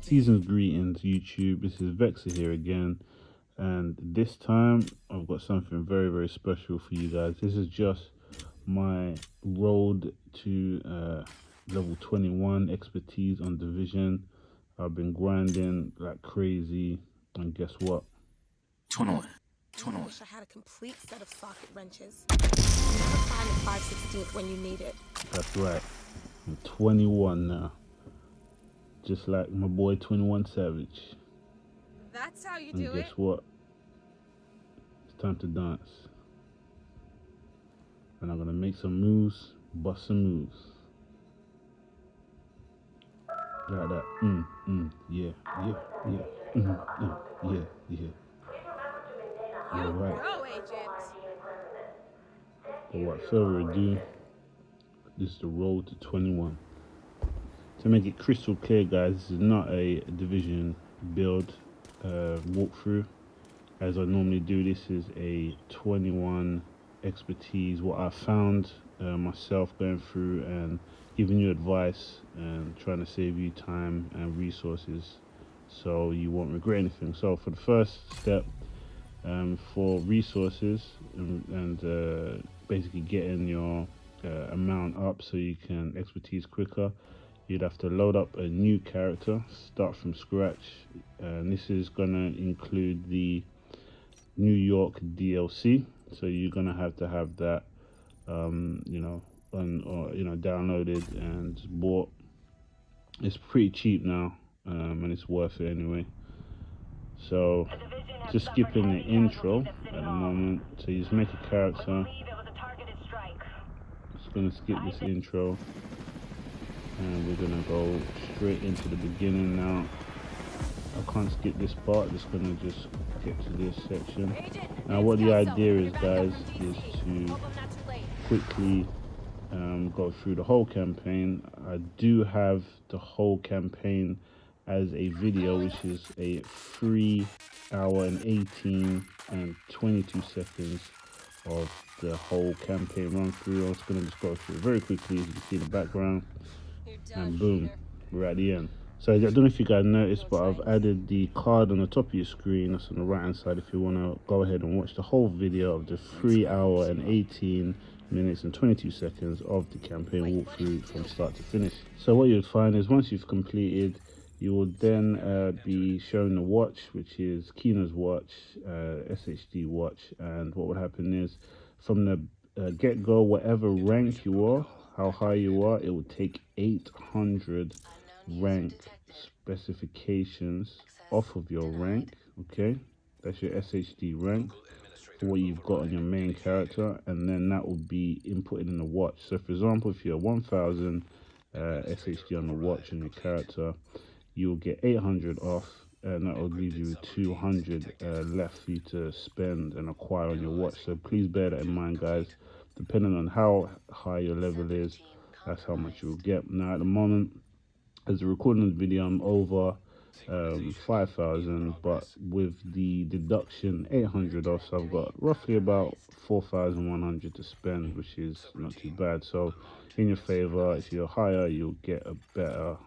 Season's greetings, YouTube. This is Vexer here again, and this time I've got something very, very special for you guys. This is just my road to level 21 expertise on Division. I've been grinding like crazy, and guess what? 21. I wish I had a complete set of socket wrenches. Never find the 5/16 when you need it. That's right. I'm 21 now. Just like my boy 21 Savage. That's how you And do guess it. what? It's time to dance. And I'm gonna make some moves, bust some moves. Like that. Yeah. Yeah. You're right. Go, agent. But without further ado, this is the road to 21. To make it crystal clear, guys, this is not a Division build walkthrough. As I normally do, this is a 21 expertise, what I found myself going through and giving you advice and trying to save you time and resources so you won't regret anything. So for the first step, for resources and basically getting your amount up so you can expertise quicker, you'd have to load up a new character, start from scratch, and this is gonna include the New York DLC. So you're gonna have to have that, downloaded and bought. It's pretty cheap now, and it's worth it anyway. So just skipping the intro at the moment. So you just make a character. Just gonna skip this intro. And we're gonna go straight into the beginning now. I can't skip this part, just gonna just get to this section. Now what the idea is, guys, is to quickly go through the whole campaign. I do have the whole campaign as a video, which is a 3 hour and 18 and 22 seconds of the whole campaign run through. I'm just gonna just go through it very quickly. As you can see in the background, and boom, we're at the end. So I don't know if you guys noticed, but I've added the card on the top of your screen. That's on the right hand side if you want to go ahead and watch the whole video of the 3 hour and 18 minutes and 22 seconds of the campaign walkthrough from start to finish. So what you'll find is once you've completed, you will then be shown the watch, which is Kino's watch, SHD watch. And what would happen is from the get-go, whatever rank you are, how high you are, it will take 800 rank specifications off of your rank. Okay, that's your SHD rank for what you've got on your main character, and then that will be inputted in the watch. So for example, if you're 1000 SHD on the watch and your character, you'll get 800 off, and that will leave you with 200 left for you to spend and acquire on your watch. So please bear that in mind, guys. Depending on how high your level is, that's how much you'll get. Now at the moment, as a recording of the video, I'm over 5,000, but with the deduction 800 off, so I've got roughly about 4,100 to spend, which is not too bad. So in your favor, if you're higher, you'll get a better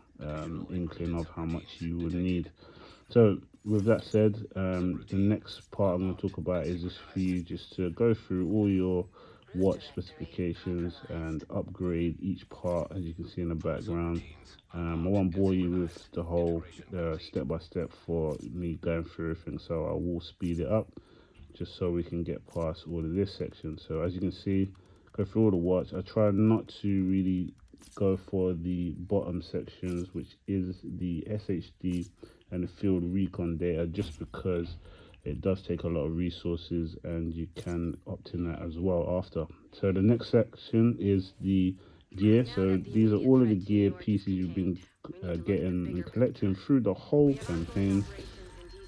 inkling of how much you would need. So with that said, the next part I'm going to talk about is just for you just to go through all your watch specifications and upgrade each part, as you can see in the background. I won't bore you with the whole step by step for me going through everything, so I will speed it up just so we can get past all of this section. So as you can see, go through all the watch. I try not to really go for the bottom sections, which is the SHD and the field recon data, just because it does take a lot of resources and you can opt in that as well after. So the next section is the gear. So these are all of the gear pieces you've been getting and collecting through the whole campaign.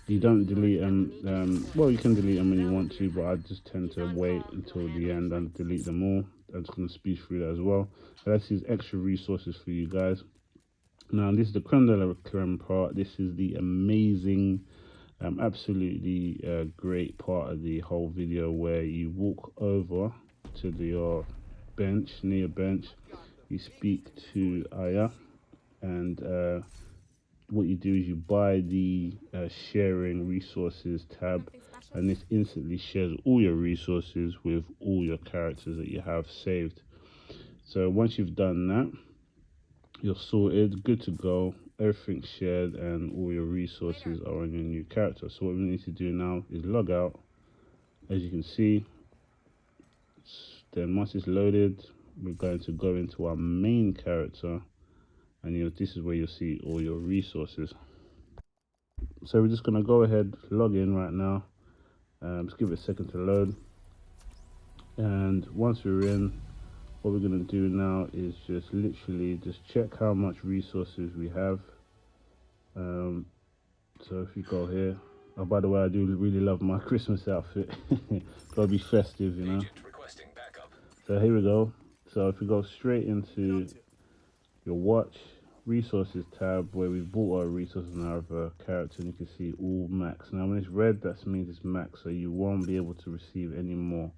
You don't delete them, well, you can delete them when you want to, but I just tend to wait until the end and delete them all. I'm just going to speed through that as well. So that's these extra resources for you guys. Now this is the creme de la creme part. This is the amazing, absolutely great part of the whole video, where you walk over to your bench, near bench, you speak to Aya, and what you do is you buy the sharing resources tab, Nothing special? and this instantly shares all your resources with all your characters that you have saved. So once you've done that, you're sorted, good to go, everything's shared, and all your resources are on your new character. So what we need to do now is log out. As you can see, then once it's loaded, we're going to go into our main character, and this is where you'll see all your resources. So we're just going to go ahead, log in right now. Just give it a second to load, and once we're in, what we're going to do now is just literally just check how much resources we have. So if you go here, oh, by the way, I do really love my Christmas outfit. Gotta be festive, you know. So here we go. So if we go straight into your watch resources tab, where we've bought our resources and our character, and you can see all max. Now when it's red, that means it's max, so you won't be able to receive any more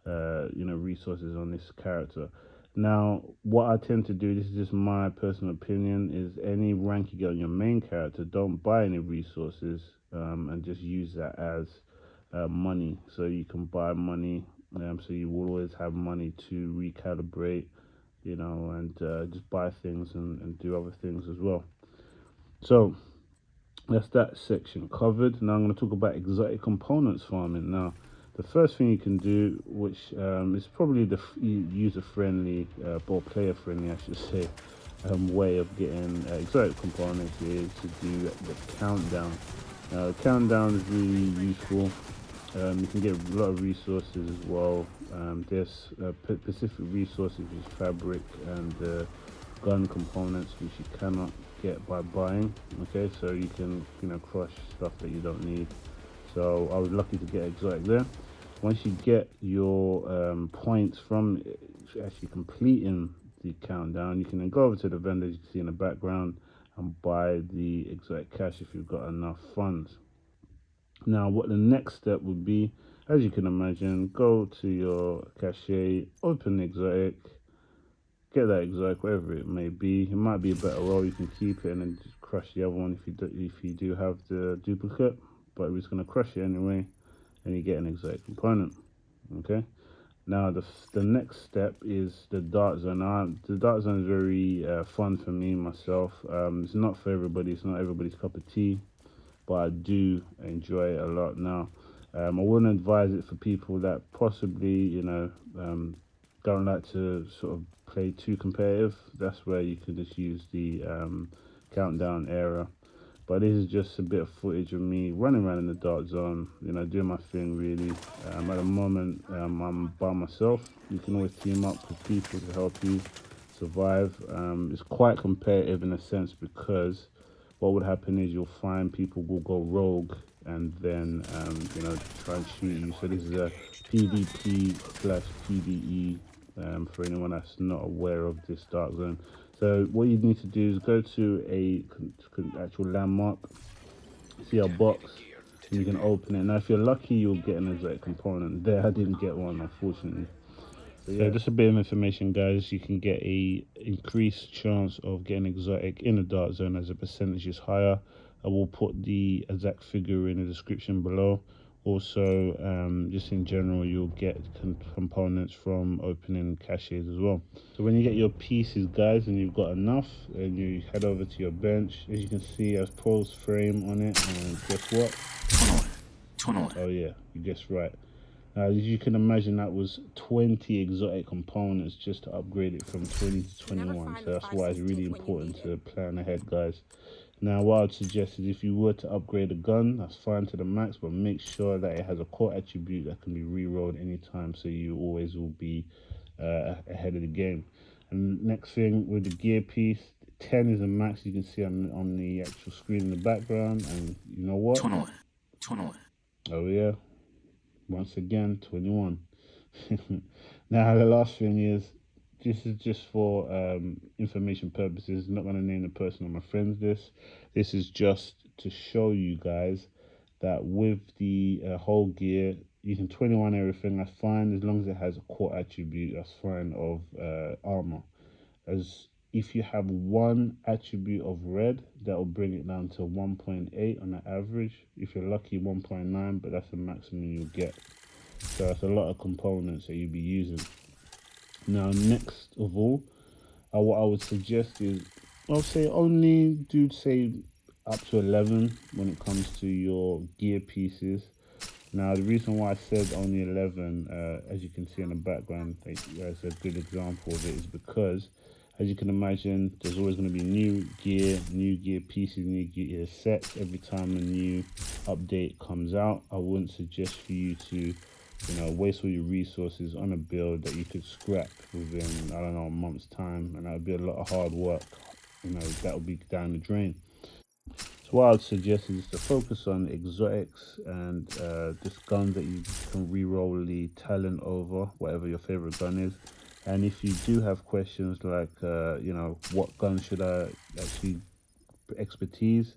resources on this character. Now what I tend to do, this is just my personal opinion, is any rank you get on your main character, don't buy any resources, and just use that as money. So you can buy money, so you will always have money to recalibrate, and just buy things and do other things as well. So that's that section covered. Now I'm going to talk about exotic components farming. Now the first thing you can do, which is probably the user-friendly or player-friendly, I should say, way of getting exotic components, is to do the countdown. Now the countdown is really useful. You can get a lot of resources as well. There's specific resources, which is fabric and gun components, which you cannot get by buying. Okay, so you can crush stuff that you don't need. So I was lucky to get exotic there. Once you get your points from actually completing the countdown, you can then go over to the vendors you can see in the background and buy the exotic cash if you've got enough funds. Now what the next step would be, as you can imagine, go to your cache, open the exotic, get that exotic, wherever it may be. It might be a better roll, you can keep it and then just crush the other one if you do have the duplicate, but we're just going to crush it anyway, and you get an exotic component. Okay, now the next step is the dart zone. Now the dart zone is very fun for me myself. It's not for everybody, it's not everybody's cup of tea, but I do enjoy it a lot. Now I wouldn't advise it for people that possibly don't like to sort of play too competitive. That's where you can just use the countdown era. But this is just a bit of footage of me running around in the dark zone, doing my thing really. At the moment, I'm by myself. You can always team up with people to help you survive. It's quite competitive in a sense, because what would happen is you'll find people will go rogue and then try and shoot you. So this is a PvP/PvE for anyone that's not aware of this dark zone. So what you need to do is go to a actual landmark, see our box, and you can open it. Now if you're lucky, you'll get an exotic component. There, I didn't get one, unfortunately. So just a bit of information, guys. You can get a increased chance of getting exotic in the dark zone as the percentage is higher. I will put the exact figure in the description below. Also, just in general, you'll get components from opening caches as well. So when you get your pieces, guys, and you've got enough, and you head over to your bench, as you can see, I've Paul's frame on it, and guess what? Oh yeah, you guessed right. As you can imagine, that was 20 exotic components just to upgrade it from 20 to 21. So that's why it's really important to plan ahead, guys. Now what I'd suggest is, if you were to upgrade a gun, that's fine to the max, but make sure that it has a core attribute that can be re-rolled anytime, so you always will be ahead of the game. And next thing, with the gear piece, 10 is the max. You can see on the actual screen in the background, and you know what? Oh yeah, once again, 21. Now the last thing is, this is just for information purposes. I'm not going to name the person or my friends this is just to show you guys that with the whole gear, you can 21 everything, that's fine, as long as it has a core attribute, that's fine, of armor. As If you have one attribute of red, that will bring it down to 1.8 on the average. If you're lucky, 1.9, but that's the maximum you'll get. So that's a lot of components that you'll be using. Now, next of all, what I would suggest is, I'll say only do say up to 11 when it comes to your gear pieces. Now, the reason why I said only 11, as you can see in the background, as a good example of it, is because, as you can imagine, there's always going to be new gear pieces, new gear sets every time a new update comes out. I wouldn't suggest for you to, waste all your resources on a build that you could scrap within, I don't know, a month's time, and that would be a lot of hard work. That would be down the drain. So what I'd suggest is to focus on exotics and just guns that you can re-roll the talent over, whatever your favorite gun is. And if you do have questions like, what gun should I actually expertise,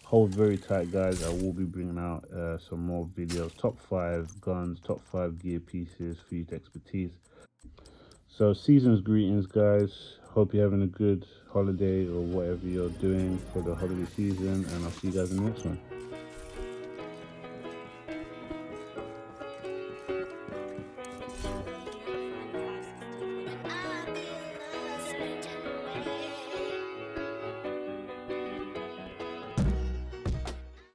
hold very tight, guys. I will be bringing out some more videos, top 5 guns, top 5 gear pieces for you to expertise. So season's greetings, guys. Hope you're having a good holiday or whatever you're doing for the holiday season, and I'll see you guys in the next one.